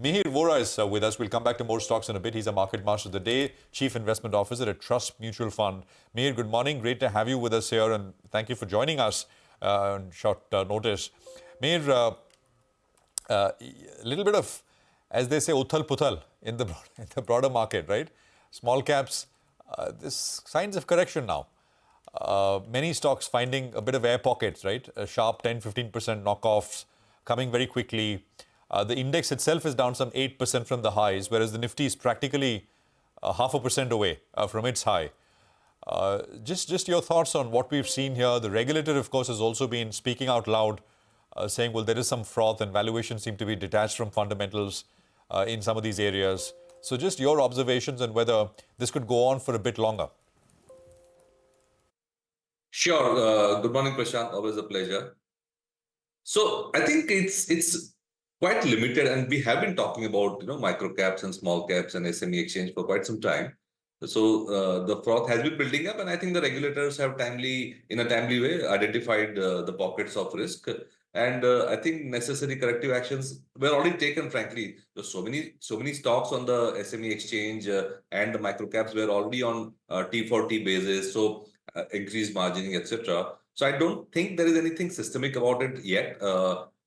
Mihir Vora is with us. We'll come back to more stocks in a bit. He's a market master of the day, Chief Investment Officer at Trust Mutual Fund. Mihir, good morning. Great to have you with us here, and thank you for joining us on short notice. Mihir, a little bit of, as they say, uthal-puthal in the broader market, right? Small caps, this signs of correction now. Many stocks finding a bit of air pockets, right? A sharp 10-15% knockoffs coming very quickly. The index itself is down some 8% from the highs, whereas the Nifty is practically 0.5% away from its high. Just your thoughts on what we've seen here. The regulator, of course, has also been speaking out loud, saying, well, there is some froth and valuations seem to be detached from fundamentals in some of these areas. So just your observations and whether this could go on for a bit longer. Sure. Good morning, Prashant. Always a pleasure. So I think it's quite limited, and we have been talking about micro caps and small caps and SME exchange for quite some time. So the froth has been building up, and I think the regulators have in a timely way identified the pockets of risk. And I think necessary corrective actions were already taken, frankly. There's so many stocks on the SME exchange and the micro caps were already on T for T basis, so increased margining, etc. So I don't think there is anything systemic about it yet.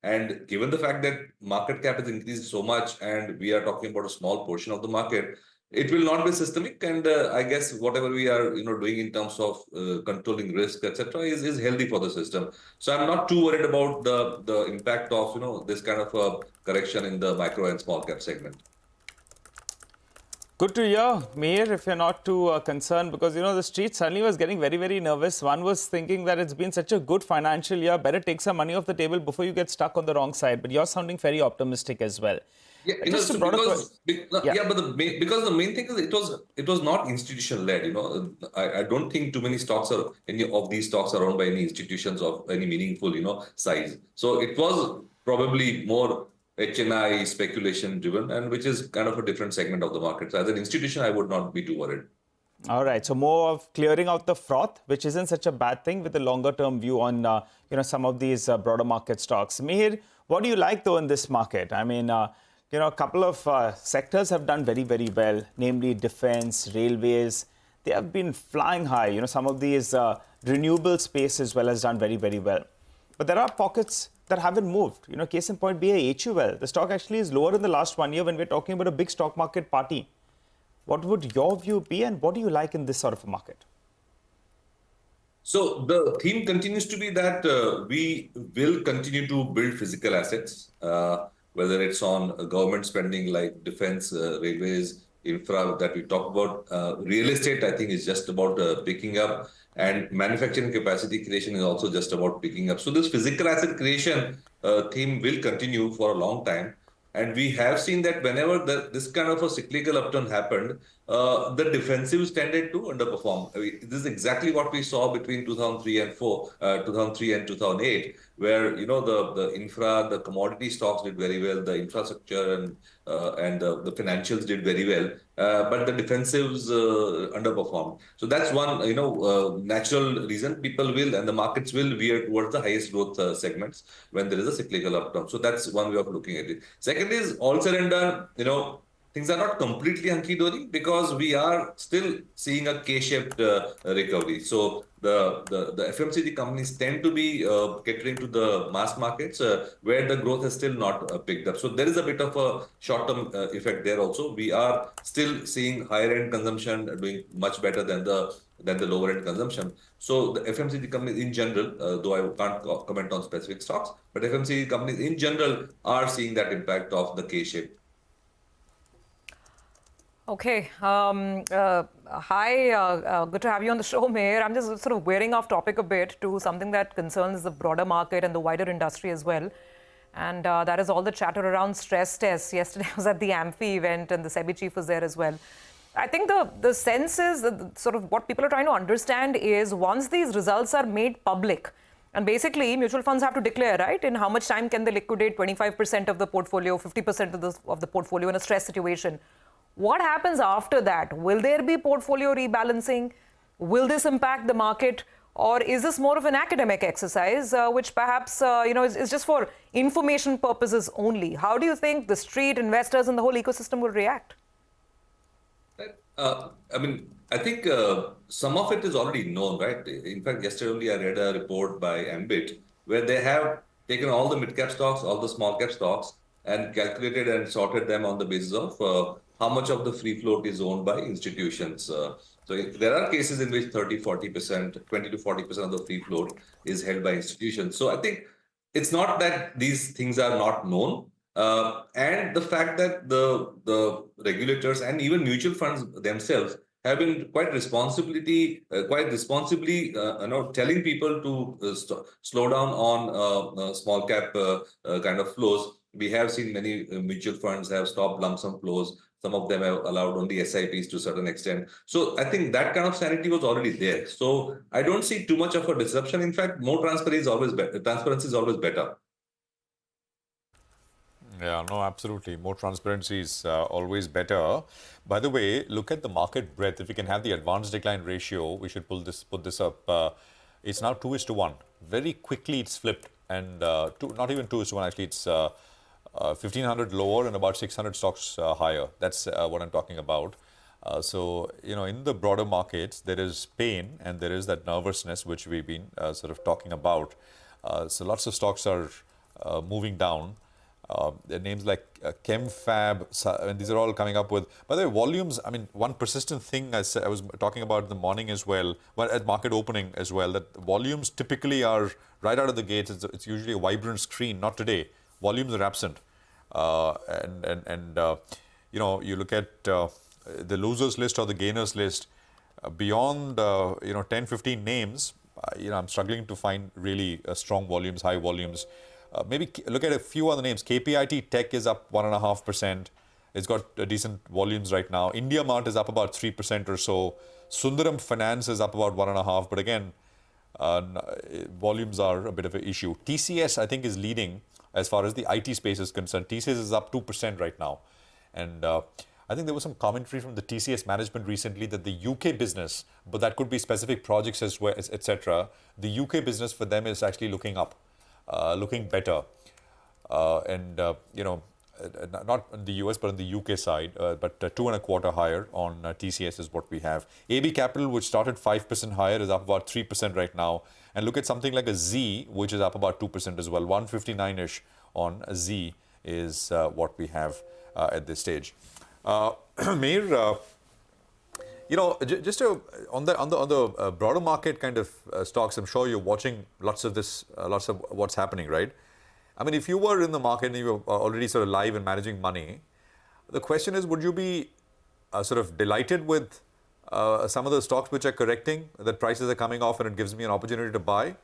And given the fact that market cap has increased so much and we are talking about a small portion of the market, it will not be systemic. And I guess whatever we are doing in terms of controlling risk, etc., is healthy for the system. So I'm not too worried about the impact of this kind of a correction in the micro and small cap segment. Good to hear, Mihir, if you're not too concerned, because, the street suddenly was getting very, very nervous. One was thinking that it's been such a good financial year, better take some money off the table before you get stuck on the wrong side. But you're sounding very optimistic as well. Yeah, because the main thing is it was not institutional led. I don't think too many stocks are any of these stocks are owned by any institutions of any meaningful size. So it was probably more HNI speculation driven, and which is kind of a different segment of the market. So as an institution, I would not be too worried. All right. So more of clearing out the froth, which isn't such a bad thing, with a longer term view on some of these broader market stocks. Mihir, what do you like though in this market? I mean, a couple of sectors have done very, very well, namely defense, railways. They have been flying high. Some of these renewable space as well has done very, very well. But there are pockets that haven't moved. Case in point, HUL. The stock actually is lower in the last 1 year when we're talking about a big stock market party. What would your view be, and what do you like in this sort of a market? So the theme continues to be that we will continue to build physical assets, whether it's on government spending like defense, railways, infra that we talk about. Real estate, I think, is just about picking up. And manufacturing capacity creation is also just about picking up. So this physical asset creation theme will continue for a long time. And we have seen that whenever this kind of a cyclical upturn happened, the defensives tended to underperform. This is exactly what we saw between 2003 and 2008, where the infra, the commodity stocks did very well, the infrastructure and the financials did very well, but the defensives underperformed. So that's one natural reason people will and the markets will veer towards the highest growth segments when there is a cyclical upturn. So that's one way of looking at it. Second is all said and done, things are not completely hunky-dory because we are still seeing a K-shaped recovery. So the FMCG companies tend to be catering to the mass markets where the growth has still not picked up. So there is a bit of a short-term effect there also. We are still seeing higher-end consumption doing much better than the lower-end consumption. So the FMCG companies in general, though I can't comment on specific stocks, but FMCG companies in general are seeing that impact of the K-shape. Okay. Hi. Good to have you on the show, Mihir. I'm just sort of veering off topic a bit to something that concerns the broader market and the wider industry as well. And that is all the chatter around stress tests. Yesterday I was at the Amphi event and the SEBI chief was there as well. I think the sense is sort of what people are trying to understand is once these results are made public, and basically mutual funds have to declare, right, in how much time can they liquidate 25% of the portfolio, 50% of the portfolio in a stress situation. What happens after that? Will there be portfolio rebalancing? Will this impact the market? Or is this more of an academic exercise, which perhaps is just for information purposes only? How do you think the street, investors, and the whole ecosystem will react? I think some of it is already known, right? In fact, yesterday only I read a report by Ambit where they have taken all the mid-cap stocks, all the small-cap stocks, and calculated and sorted them on the basis of how much of the free float is owned by institutions. So there are cases in which 30, 40%, 20 to 40% of the free float is held by institutions. So I think it's not that these things are not known. And the fact that the regulators and even mutual funds themselves have been quite responsibly telling people to slow down on small cap kind of flows. We have seen many mutual funds have stopped lump sum flows. Some of them have allowed only SIPs to a certain extent. So I think that kind of sanity was already there. So I don't see too much of a disruption. In fact, more transparency is always better. Transparency is always better. Yeah, no, absolutely. More transparency is always better. By the way, look at the market breadth. If we can have the advanced decline ratio, we should put this up. It's now 2:1. Very quickly, it's flipped, and not even 2:1. Actually, it's 1,500 lower and about 600 stocks higher. That's what I'm talking about. So, in the broader markets, there is pain and there is that nervousness which we've been sort of talking about. So lots of stocks are moving down. Names like ChemFab, and these are all coming up with, by the way, volumes. I mean, one persistent thing I was talking about in the morning as well, at market opening as well, that volumes typically are right out of the gates. It's usually a vibrant screen. Not today. Volumes are absent. You look at the losers list or the gainers list, beyond 10, 15 names, I'm struggling to find really strong volumes, high volumes. Maybe look at a few other names. KPIT Tech is up 1.5%. It's got decent volumes right now. India Mart is up about 3% or so. Sundaram Finance is up about 1.5%. But again, volumes are a bit of an issue. TCS, I think, is leading as far as the IT space is concerned. TCS is up 2% right now. And I think there was some commentary from the TCS management recently that the UK business, but that could be specific projects as well, etc. The UK business for them is actually looking up. Looking better, not in the US but on the UK side, but 2.25 higher on TCS is what we have. AB Capital, which started 5% higher, is up about 3% right now. And look at something like a Z, which is up about 2% as well. 159-ish on a Z is what we have at this stage. Mihir, just on the broader market kind of stocks, I'm sure you're watching lots of what's happening, right? I mean, if you were in the market and you were already sort of live and managing money, the question is, would you be sort of delighted with some of the stocks which are correcting, that prices are coming off and it gives me an opportunity to buy?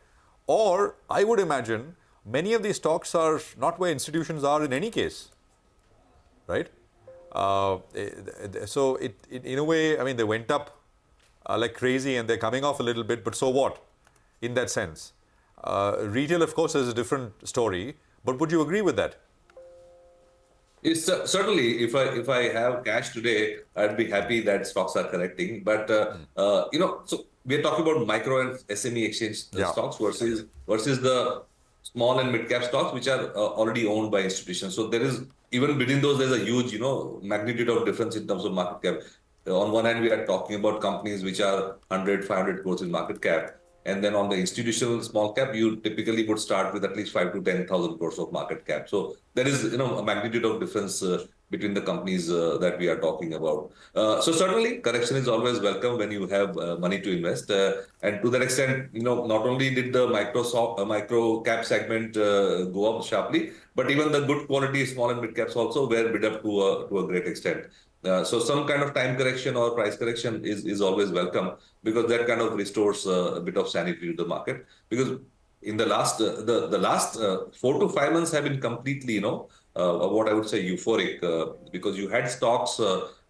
Or I would imagine many of these stocks are not where institutions are in any case, right? So in a way, I mean, they went up like crazy and they're coming off a little bit, but so what in that sense? Retail, of course, is a different story, but would you agree with that? It's certainly, if I have cash today, I'd be happy that stocks are correcting. But so we're talking about micro and SME exchange stocks versus the small and mid cap stocks, which are already owned by institutions. So there is, even between those, there's a huge magnitude of difference in terms of market cap. On one hand, we are talking about companies which are 100, 500 crores in market cap. And then on the institutional small cap, you typically would start with at least 5 to 10,000 crores of market cap. So there is, a magnitude of difference between the companies that we are talking about. So certainly, correction is always welcome when you have money to invest. And to that extent, not only did the micro cap segment go up sharply, but even the good quality small and mid caps also were bid up to a great extent. So some kind of time correction or price correction is always welcome, because that kind of restores a bit of sanity to the market. Because in the last 4 to 5 months have been completely, what I would say euphoric, because you had stocks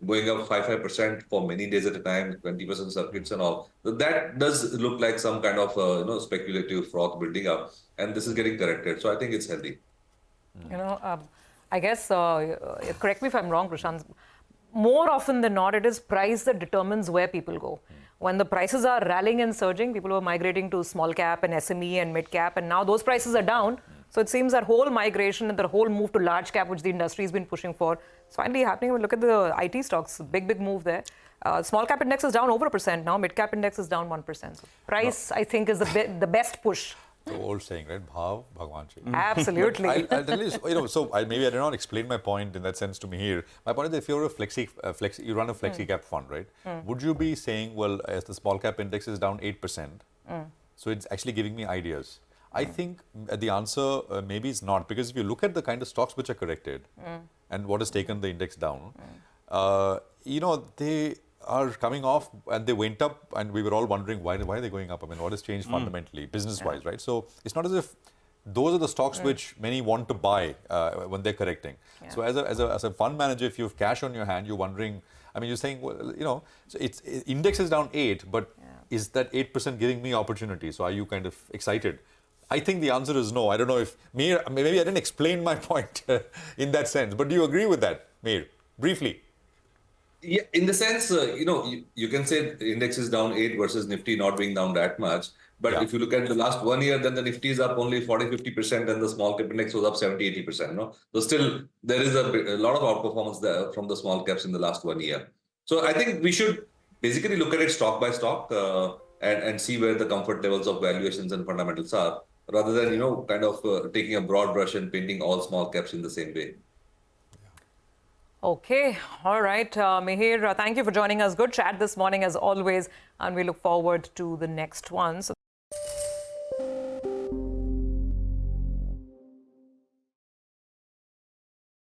going up 5% for many days at a time, 20% circuits and all. So that does look like some kind of speculative froth building up, and this is getting corrected. So I think it's healthy. I guess, correct me if I'm wrong, Prashant, more often than not, it is price that determines where people go. when the prices are rallying and surging, people were migrating to small cap and SME and mid cap, and now those prices are down. So it seems that whole migration and the whole move to large cap, which the industry has been pushing for, is finally happening. Look at the IT stocks, big move there. Small cap index is down over 1% now. Mid cap index is down 1%. So price, I think, is the best push. The old saying, right? Bhav Bhagwan Chi. Absolutely. I'll tell you, so maybe I did not explain my point in that sense to Mihir. My point is that if you're you run a flexi cap fund, right? Would you be saying, well, as the small cap index is down 8%, so it's actually giving me ideas? I think the answer maybe is not, because if you look at the kind of stocks which are corrected and what has taken the index down, they are coming off and they went up and we were all wondering why are they going up? I mean, what has changed fundamentally, business-wise, right? So it's not as if those are the stocks which many want to buy when they're correcting. Yeah. So as a fund manager, if you have cash on your hand, you're wondering, I mean, you're saying, well, so index is down 8, but is that 8% giving me opportunity? So are you kind of excited? I think the answer is no. I don't know if maybe I didn't explain my point in that sense, but do you agree with that, Mihir? Briefly. Yeah, in the sense, you can say the index is down 8 versus Nifty not being down that much. But if you look at the last 1 year, then the Nifty is up only 40-50% and the small cap index was up 70-80%. No? So still, there is a lot of outperformance there from the small caps in the last 1 year. So I think we should basically look at it stock by stock and see where the comfort levels of valuations and fundamentals are, rather than, kind of taking a broad brush and painting all small caps in the same way. Okay, all right, Mihir, thank you for joining us. Good chat this morning as always, and we look forward to the next one. So